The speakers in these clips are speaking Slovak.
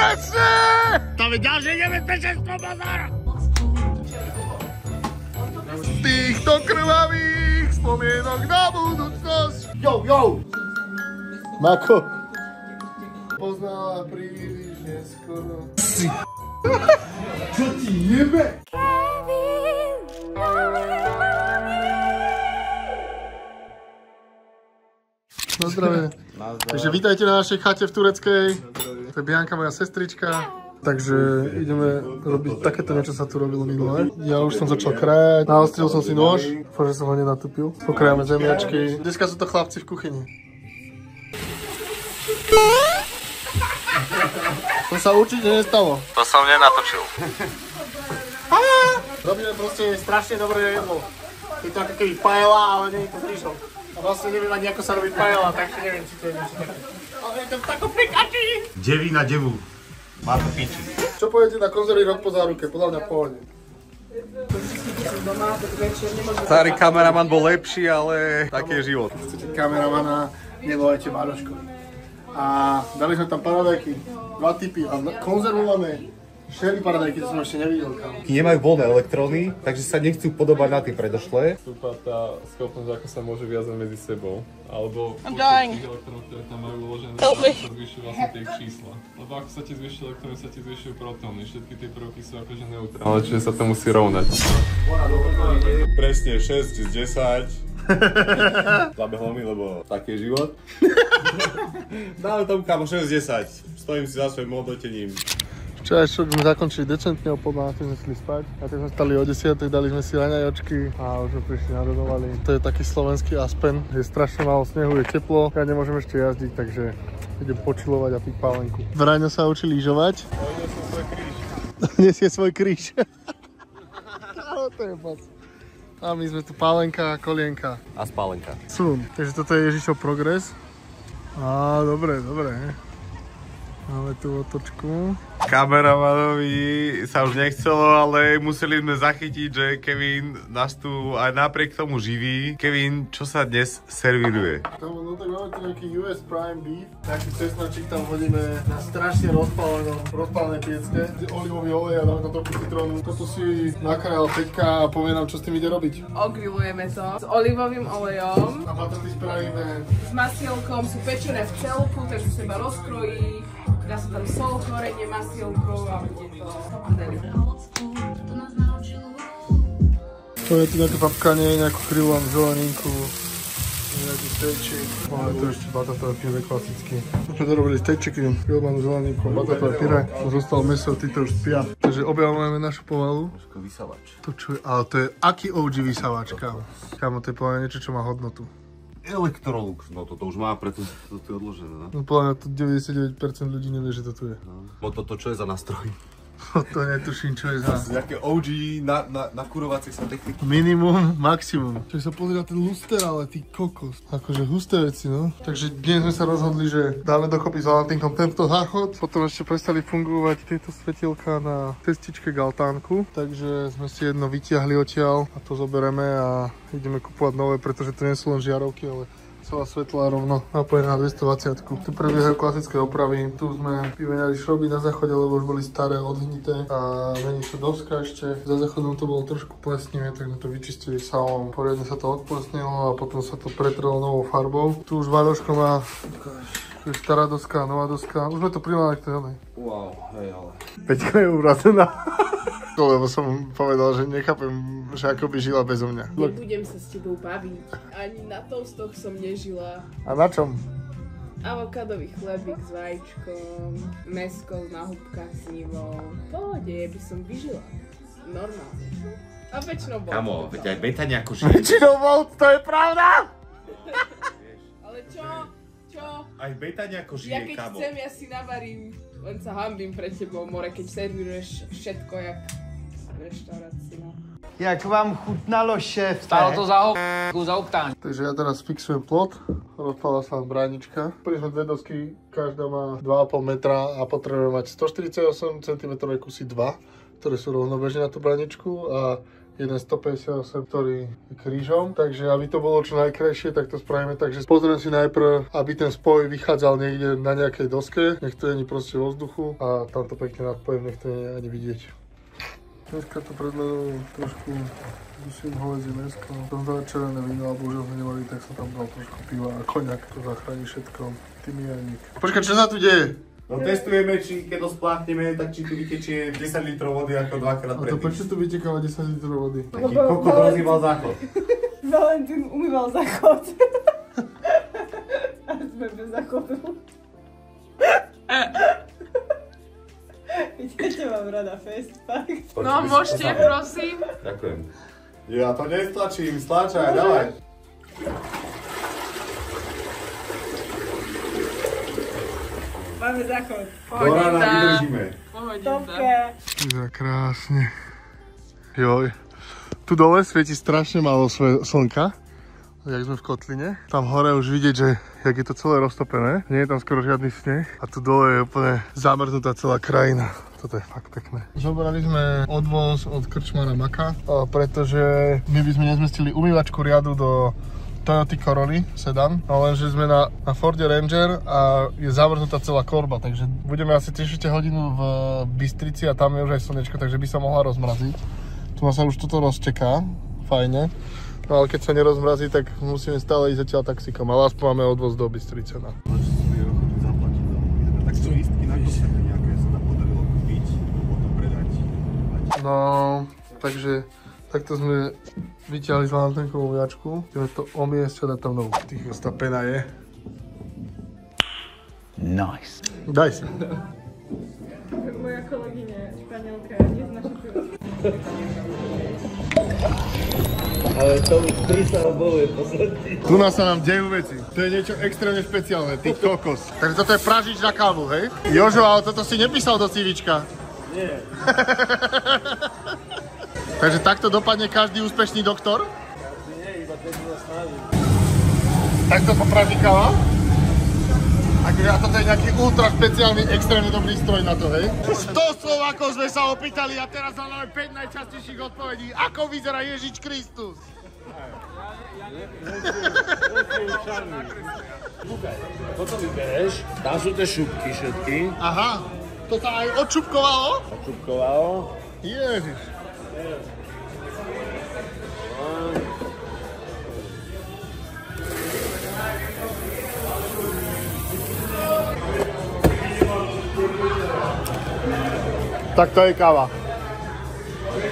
Bezpečné! Tam je ďalšie nebezpečenstvo, bazar! Týchto krvavých spomienok na budúcnosť. Jo! Mako. Poznala príliš neskoro. Čo ti jebe? Na zdravie. Takže vítajte na našej chate v Tureckej. To je Bianka, moja sestrička. Takže ideme robiť takéto niečo, sa tu robilo minulé. Ja už som začal krájať. Naostril som si nôž. Dúfam, že som ho nenatupil. Pokrájame zemiačky. Dneska sú to chlapci v kuchyni. To sa určite nestalo. To som nenatočil. Robíme proste strašne dobré jedlo. Je to ako keby paella, ale nie je to frišom. A vlastne neviem ani ako sa robí paella, takže neviem, či to je niečo také. Ale je to v takom prikači! Deví na devu. Má to piči. Čo poviete na konzervy rok po záruke? Podľa mňa pohode. Starý kameraman bol lepší, ale taký je život. Chcete kameramana, nevolajte Maroško. A dali sme tam paradajky, 2 typy a konzervované sherry paradajky, to som ešte nevidel. Nemajú voľné elektróny, takže sa nechcú podobať na tie predošlé. Stúpa tá schopnosť, ako sa môže viazať medzi sebou. Alebo počet tých elektrónov, ktoré tam majú uložené, sa zvyšujú vlastne tie čísla. Lebo ako sa ti zvyšujú elektróny, sa ti zvyšujú protóny. Všetky tie prvky sú akože neutrálne, čiže sa to musí rovnať. Presne 6 z 10. Zabehlo mi, lebo taký je život. Dáme tomu kámo 6 z 10. Stojím si za svojím hodnotením. Včera sme zakončili decentne, o pol 12 sme šli spať. A tak sme stali o 10, dali sme si raňajočky a už sme prišli nadonovali. To je taký slovenský Aspen, je strašne málo snehu, je teplo. Ja nemôžem ešte jazdiť, takže idem počilovať a piť pálenku. Vraňo sa učí lyžovať. Nesie svoj kríž. To je pas. A my sme tu pálenka, kolienka. A spálenka. Sun. Takže toto je Ježišov progres. Á, dobre. Máme tu otočku. Kameramanovi sa už nechcelo, ale museli sme zachytiť, že Kevin nás tu aj napriek tomu živí. Kevin, čo sa dnes servíruje? No tak máme tu nejaký US Prime Beef. Taký cesnačík tam hodíme na strašne rozpálené piecke. Olivový olej a dáme tam trochu citrónu. Toto si nakrájal Peťka a povie nám, čo s tým ide robiť. Ogrilujeme to s olivovým olejom. A patrty spravíme s masielkom, sú pečené v celku, takže sa iba rozkrojí. Dá sa tam sol, korenie, masielko a bude to super. To je tu nejaké papkanie, nejakú krylám, zeleninku, nejaký stejčik. Máme tu ešte batatové pyré klasicky. My sme dorobili stejčiky, krylám, zeleninku, batatové pyré. Som zostal meso, títo už spia. Takže objavujeme našu povalu. Vysavač. To čo je, ale to je aký OG vysavač, kámo. Kámo, to je povedať niečo, čo má hodnotu. Electrolux, no toto už má, preto to je odložené, ne? No podľa mňa to 99% ľudí nevie, že to tu je. No toto čo je za nástroj? To netuším, čo je za... Nejaké OG nakurovacie sa techniky. Minimum, maximum. Čiže sa pozrie na ten luster, ale ty kokos. Akože husté veci, no. Takže dnes sme sa rozhodli, že dáme dokopy s Valentínkom tento záchod. Potom ešte prestali fungovať tieto svetielka na cestičke Galtánku. Takže sme si jedno vytiahli odtiaľ a to zoberieme a ideme kupovať nové, pretože to nie sú len žiarovky, ale celá svetlá rovno napojená na 220. Tu prebiehajú klasické opravy. Tu sme vymenali šroby na záchode, lebo už boli staré, odhnité a mení sa doska ešte. Za záchodom to bolo trošku plesnivé, tak sme to vyčistili salom. Poriadne sa to odplesnilo a potom sa to pretrelo novou farbou. Tu už Vaľoško má stará doska, nová doska. Už sme to primali k tej. Wow, hej ale. Peťka je urazená. Lebo som povedal, že nechápem, že ako by žila bezo mňa. Nebudem sa s tebou baviť. Ani na toastoch som nežila. A na čom? Avokádový chlebík s vajíčkom, mäsko na húbkach s nivou. V pohode by som vyžila. Normálne. A väčšinou bol. Kamo, veď aj beta nejako žije. Väčšinou bol, to je pravda! Ale čo? Aj beta nejako žije, Ja keď kamo. chcem, ja si navarím. Len sa hanbím pred tebou, more, keď servíruješ všetko jak reštaurácia. Jak vám chutnalo, šéf? Stálo to za oktán. Takže ja teraz fixujem plot, rozpala sa bránička. Prvý sme dve dosky, každá má 2,5 metra a potrebujeme mať 148 cm kusy 2, ktoré sú rovnobežné na tú bráničku a jeden 158, ktorý je krížom. Takže aby to bolo čo najkrajšie, tak to spravíme tak, že pozriem si najprv, aby ten spoj vychádzal niekde na nejakej doske, nech to nie proste vo vzduchu a tam to pekne nadpojím, nech to nie je ani vidieť. Dneska to predmenujem trošku dusím hovädzie mäsko. Som dal červené víno, alebo už ho nemali, tak som tam dal trošku piva a koňak, to zachráni všetko. Tymianík. Počkaj, čo sa tu deje? No testujeme, či keď to spláchneme, tak či tu vytečie 10 litrov vody ako dvakrát A to predtým. prečo tu vytekáva 10 litrov vody? Taký kokot rozhýbal záchod. Valentín umýval záchod. A sme bez záchodu. Vidíte, mám rada festpak. No, môžete, prosím. Ďakujem. Ja to nestlačím, stlačaj, dávaj. Máme záchod. Do rána vydržíme. Topke. Vyzerá krásne. Joj. Tu dole svieti strašne málo slnka. Jak sme v kotline. Tam hore už vidieť, že jak je to celé roztopené. Nie je tam skoro žiadny sneh. A tu dole je úplne zamrznutá celá krajina. Toto je fakt pekné. Zobrali sme odvoz od krčmara Maka, pretože my by sme nezmestili umývačku riadu do Toyota Corolly sedan, no lenže sme na Forde Ranger a je zamrznutá celá korba, takže budeme asi 3 hodinu v Bystrici a tam je už aj slnečko, takže by sa mohla rozmraziť. Tu sa už toto rozteká, fajne. No ale keď sa nerozmrazí, tak musíme stále ísť zatiaľ taxikom, ale aspoň máme odvoz do Bystrice. No. Tak sú lístky na koncerty nejaké sa nám podarilo kúpiť, potom predať. No, takže takto sme vyťahli z Valentínkovú viačku. Ideme to omiesť a dať tam novú. Týchto tá pena je. Nice. Daj si. Moja kolegyňa Španielka neznáša pivo. Ale to už prísahol Bohu je posledný. Tu nás sa nám dejú veci. To je niečo extrémne špeciálne, ty kokos. Takže toto je pražič na kávu, hej? Jožo, ale toto si nepísal do CVčka. Nie. Takže takto dopadne každý úspešný doktor? Nie, iba keď sa snaží. Takto sa praží káva? A toto je nejaký ultra špeciálny, extrémne dobrý stroj na to, hej? 100 Slovákov sme sa opýtali a teraz máme 5 najčastejších odpovedí. Ako vyzerá Ježiš Kristus? Toto vybereš, tam sú tie šupky všetky. Aha, to sa aj odšupkovalo? Odšupkovalo. Ježiš. Tak to je káva.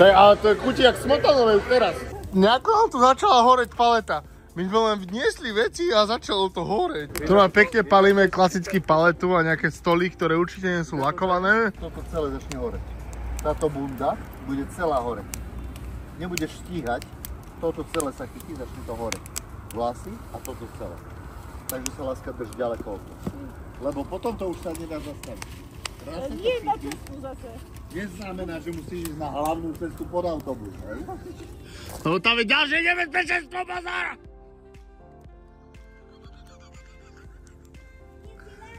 Ale to je chuti jak smotanové už teraz. Nejako nám tu začala horeť paleta. My sme len vniesli veci a začalo to horeť. Tu nám pekne palíme klasický paletu a nejaké stoly, ktoré určite nie sú lakované. Toto celé začne horeť. Táto bunda bude celá horeť. Nebudeš stíhať, toto celé sa chytí, začne to horeť. Vlasy a toto celé. Takže sa láska drž ďaleko od toho. Lebo potom to už sa nedá zastaviť. Nie na cestu zase. Neznamená, že musíš ísť na hlavnú cestu pod autobus, hej? No tam je ďalšie nebezpečenstvo, bazár!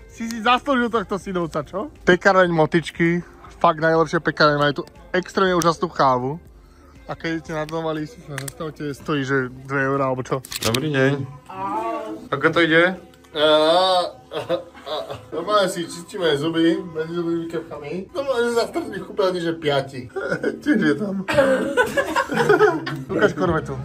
Si zaslúžil tohto synovca, čo? Pekáreň Motičky, fakt najlepšia pekáreň, majú tu extrémne úžasnú kávu. A keď idete na Nová Lística, zastavte, stojí, že 2 € alebo čo? Dobrý deň. Ako to ide? Normálne si čistíme zuby, medzi zubými kevkami. Normálne sa stretli kúpeľni, že 5. Tiež je tam. Ukáž korvetu.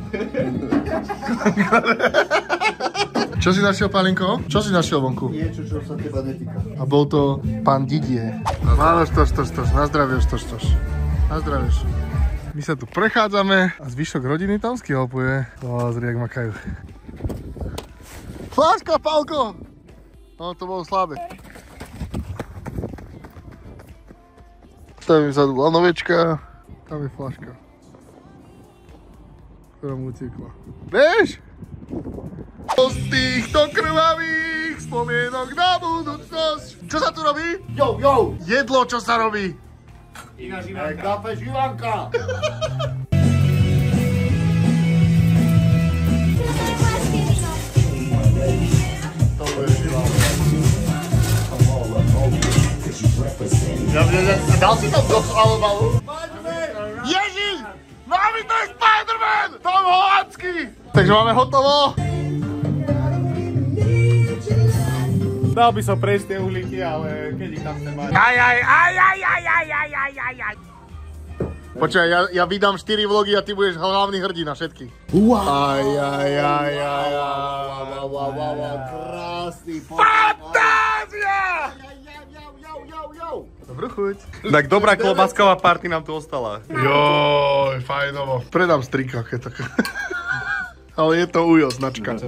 Čo si našiel, Pálinko? Čo si našiel vonku? Niečo, čo sa teba netýka. A bol to pán Didier. Áno, štoš. Na zdravie, štoš. Na zdravie. My sa tu prechádzame a zvyšok rodiny tam skihopuje. Zri, jak makajú. Fláška, Pálko! No, to bolo slabé. Tam je vzadu lanovečka, tam je fláška, ktorá mu utiekla. Vieš? Z týchto krvavých spomienok na budúcnosť. Čo sa tu robí? Jo! Jedlo, čo sa robí? Kafe Živanka! Dal si tam dosu alebo? Ježiš! Mami, to je Spider-Man! Tom holandský! Takže máme hotovo. Dal by som prejsť tie uhlíky, ale keď ich tam chcem mať. Počkaj, ja vydám 4 vlogy a ty budeš hlavný hrdina všetky. Krásny. Fantázia! Dobrú chuť. Tak dobrá klobásková party nám tu ostala. Joj, fajnovo. Predám strika, keď tak. Ale je to Ujo značka.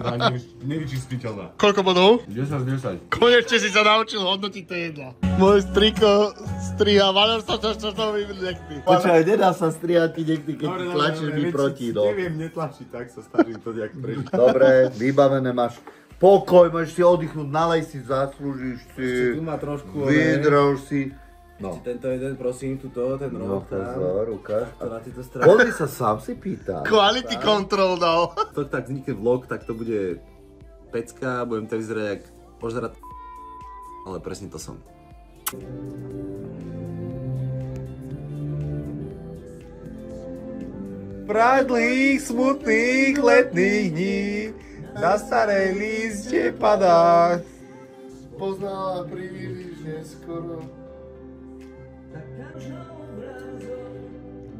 Nevyčistiteľná. Koľko bodov? 10 z 10. Konečne si sa naučil hodnotiť tie jedla. Môj striko striha, Vaľor sa čo nechty. Počkaj, nedá sa strihať ti niekdy, keď ti tlačíš mi proti, no. Neviem netlačiť, tak sa snažím to nejak prežiť. Dobre, vybavené máš. Pokoj, môžeš si oddychnúť, nalej si, zaslúžiš si. Tu má trošku, vydrož si. No. Tento jeden, prosím, tuto, ten roh tam. Ukáž. To na tieto strany. Pozri sa, sám si pýtam. Quality control dal. To tak vznikne vlog, tak to bude pecka, budem to vyzerať jak požrať, ale presne to som. Pradlých, smutných letných dní na staré lístie padá. Poznala príliš neskoro.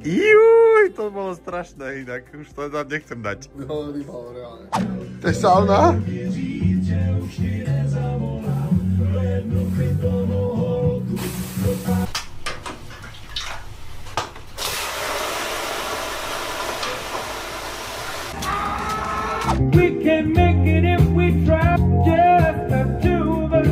Juj, to bolo strašné inak, už to tam nechcem dať. No, nebolo reálne. To je sauna? We can make it if we try, just the two of us.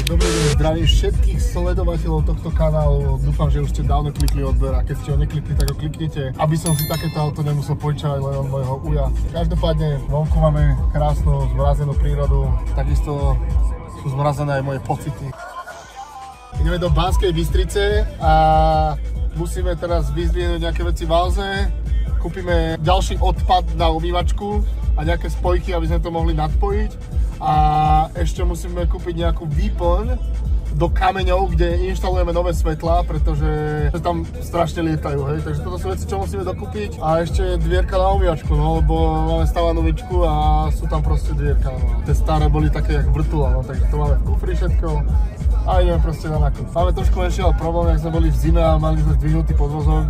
Dobre deň, zdravím všetkých sledovateľov tohto kanálu. Dúfam, že už ste dávno klikli odber a keď ste ho neklikli, tak ho kliknite, aby som si takéto auto nemusel požičať len od môjho uja. Každopádne vonku máme krásnu zmrazenú prírodu, takisto sú zmrazené aj moje pocity. Ideme do Banskej Bystrice a musíme teraz vyzdvihnúť nejaké veci v Alze. Kúpime ďalší odpad na umývačku a nejaké spojky, aby sme to mohli nadpojiť. A ešte musíme kúpiť nejakú výplň do kameňov, kde inštalujeme nové svetlá, pretože tam strašne lietajú, hej. Takže toto sú veci, čo musíme dokúpiť. A ešte dvierka na umývačku, no, lebo máme stále novičku a sú tam proste dvierka, no. Tie staré boli také jak vrtula, no, takže to máme v kufri všetko. A ideme proste na nákup. Máme trošku menší problém, jak sme boli v zime a mali sme zdvihnutý podvozok,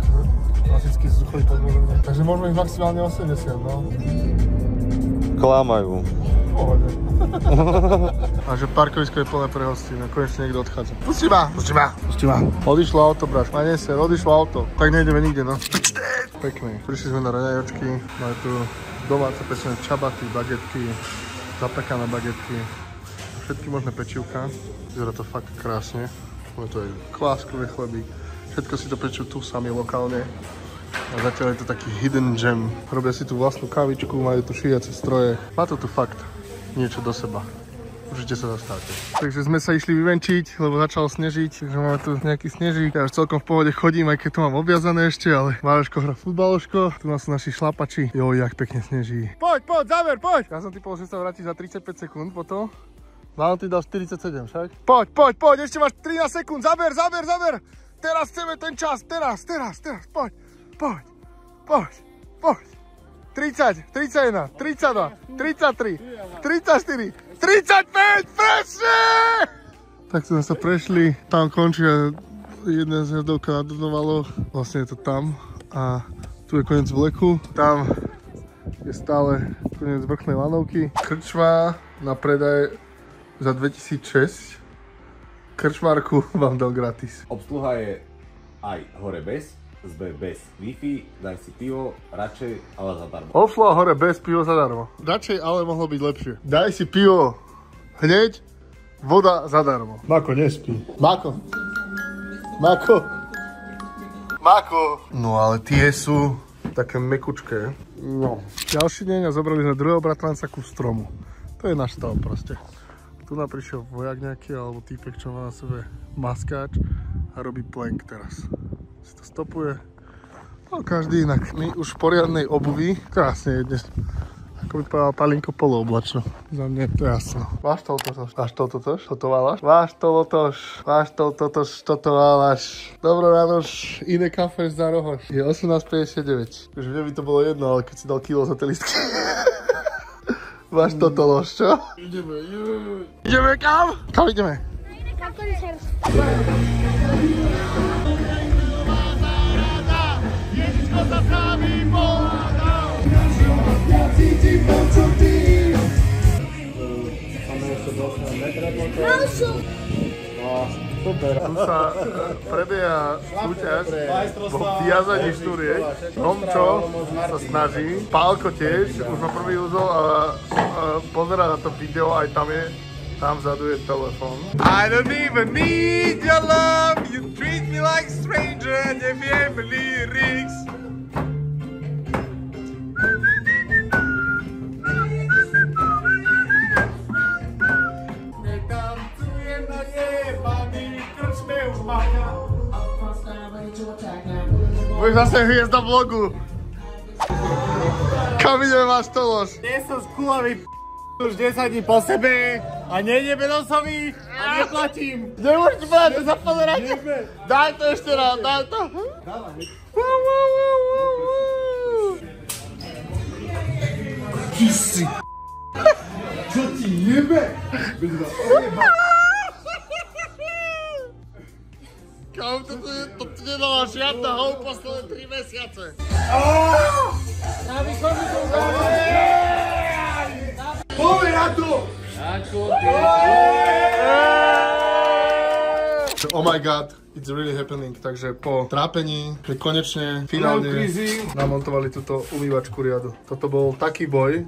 klasický suchý podvozok, ne? Takže môžeme ísť maximálne 80, no. Klamajú. Pohode. A že parkovisko je plné pre hostí, no konečne niekto odchádza. Pusti ma! Odišlo auto, bráš, ma neser, odišlo auto. Tak nejdeme nikde, no. Pekné. Prišli sme na raňajočky, máme tu domáce pečené čabaty, bagetky, zapekané bagetky, všetky možné pečivka. Vyzerá to fakt krásne. Máme tu aj kváskový chlebík. Všetko si to pečú tu sami lokálne. A zatiaľ je to taký hidden gem. Robia si tu vlastnú kávičku, majú tu šijace stroje. Má to tu fakt niečo do seba. Určite sa zastavte. Takže sme sa išli vyvenčiť, lebo začalo snežiť. Takže máme tu nejaký snežík. Ja už celkom v pohode chodím, aj keď to mám obviazané ešte, ale Vároško hrá futbaloško. Tu nás sú naši šlapači. Jo, jak pekne sneží. Poď, záver, poď! Ja som typoval, že sa vráti za 35 sekúnd potom. Vám ty dal 47 však? Poď, ešte máš 13 sekúnd, zaber! Teraz chceme ten čas, teraz, poď! 30, 31, 32, 33, 34, 35, presne! Tak sme sa prešli, tam končia jedna zjazdovka na Donovaloch, vlastne je to tam a tu je koniec vleku, tam je stále koniec vrchnej lanovky. Krčma na predaj za 2006, krčmárku vám dal gratis. Obsluha je aj hore bez Wi-Fi, daj si pivo, radšej, ale zadarmo. Obsluha hore bez, pivo zadarmo. Radšej, ale mohlo byť lepšie. Daj si pivo hneď, voda zadarmo. Mako, nespí. Mako. No ale tie sú také mekučké. No. Ďalší deň a zobrali sme druhého bratranca ku stromu. To je náš stav proste. Tu nám prišiel vojak nejaký, alebo týpek, čo má na sebe maskáč a robí plank teraz. Si to stopuje. No každý inak. My už v poriadnej obuvi. Krásne je dnes. Ako ako by povedal Palinko, polooblačno. Za mňa je to jasno. Váš totož? Váš totož? Toto válaš? Váš totož? Váš totož? Toto válaš? Dobro ráno, iné kafe za rohoš. Je 18,59. Už mne by to bolo jedno, ale keď si dal kilo za tie listky. Váš totolož, čo? Ideme kam? Kam ideme? Na koncert. Super. Tu sa prebieha súťaž vo viazaní štúriek. Romčo sa snaží, Pálko tiež, už má prvý úzol a pozerá na to video, aj tam je. Tam vzadu je telefón. I don't even need your love, you treat me like a stranger, neviem lyrics. Budeš zase hviezda vlogu. Kam ideme, váš tolož? Nie som skúlavý už 10 dní po sebe a nejdeme nosový a neplatím. Nemôžete povedať, to zapozerať. Daj to ešte raz, daj to. Ty si. Čo ti jebe? Kam to ti nedala žiadna hou posledné 3 mesiace. Poďme na to! Oh my god, it's really happening. Takže po trápení, že konečne finálne namontovali túto umývačku riadu. Toto bol taký boj.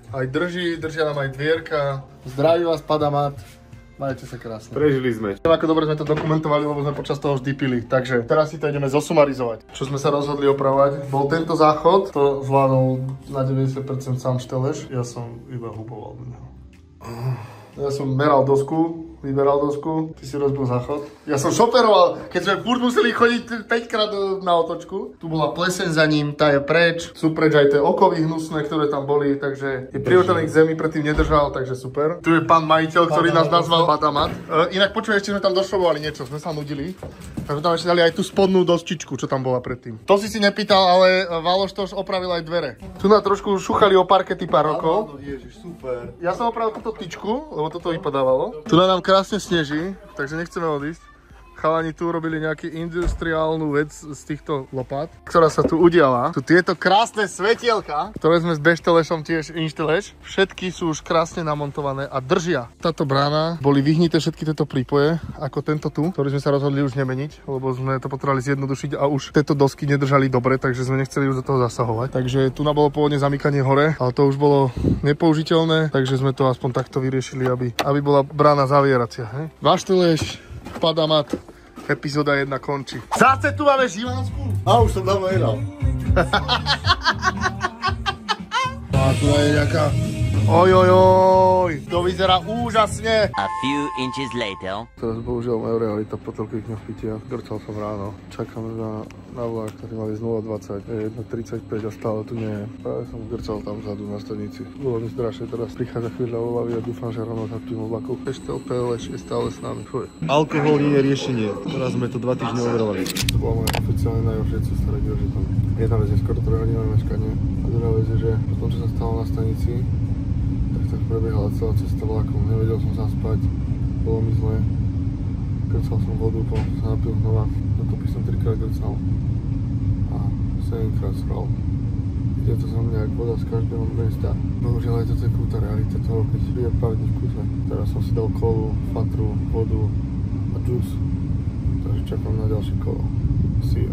Aj držia nám aj dvierka. Zdraví vás, Padamat. Majte sa krásne. Prežili sme. Ako dobre sme to dokumentovali, lebo sme počas toho vždy pili. Takže teraz si to ideme zosumarizovať. Čo sme sa rozhodli opravovať. Bol tento záchod, to zvládol na 90% sám Šteleš. Ja som iba huboval do neho. Ja som meral dosku, vyberal dosku, ty si rozbil záchod. Ja som šoferoval, keď sme furt museli chodiť 5 krát na otočku. Tu bola pleseň za ním, tá je preč. Sú preč aj tie okovy hnusné, ktoré tam boli, takže je prihotený k zemi, predtým nedržal, takže super. Tu je pán majiteľ, ktorý nás nazval Padamat. Inak počuj, ešte sme tam došovali niečo, sme sa nudili. Takže tam ešte dali aj tú spodnú dostičku, čo tam bola predtým. To si nepýtal, ale Váloš to už opravil aj dvere. Tu na trošku šuchali o parkety pár rokov. Ježiš, super. Ja som opravil túto tyčku, lebo toto vypadávalo. Tu na nám krásne sneží, takže nechceme odísť. Chalani tu urobili nejakú industriálnu vec z týchto lopát, ktorá sa tu udiala. Tu tieto krásne svetielka, ktoré sme s Beštelešom tiež inšteleš, všetky sú už krásne namontované a držia. Táto brána, boli vyhnité všetky tieto prípoje, ako tento tu, ktorý sme sa rozhodli už nemeniť, lebo sme to potrebovali zjednodušiť a už tieto dosky nedržali dobre, takže sme nechceli už do toho zasahovať. Takže tu bolo pôvodne zamykanie hore, ale to už bolo nepoužiteľné, takže sme to aspoň takto vyriešili, aby bola brána zavieracia. Bešteleš, Padamat, epizóda 1 končí. Zase tu máme Živansku. A už som dávno jedal. A tu je nejaká... Ojojoj, to vyzerá úžasne. A few inches later. Teraz bohužiaľ moja realita po toľkých dňoch pitia. Grcal som ráno. Čakám na vlak, ktorý mali z 0,20, 1,35 a stále tu nie je. Práve som grcal tam vzadu na stanici. Bolo mi strašne, teraz prichádza chvíľa obavy a dúfam, že ráno zapím oblaku. Eštel PLŠ je stále s nami. Fuj. Alkohol nie je riešenie. Teraz sme to 2 týždne overovali. To bola moja oficiálne najhoršia cesta, že tam. Jedna vec je skoro 3 hodinové meškanie. A druhá vec je, že potom, čo sa stalo na stanici, tak prebiehala celá cesta vlakom, nevedel som zaspať, bolo mi zle. Grcal som vodu, potom sa napil znova, dokopy som 3-krát grcal a 7-krát sral. Ide to za mňa jak voda z každého miesta. Bohužiaľ aj toto je krúta realita toho, keď je pár dní v kuse. Teraz som si dal kolu, fatru, vodu a džus, takže čakám na ďalšie kolo. See you.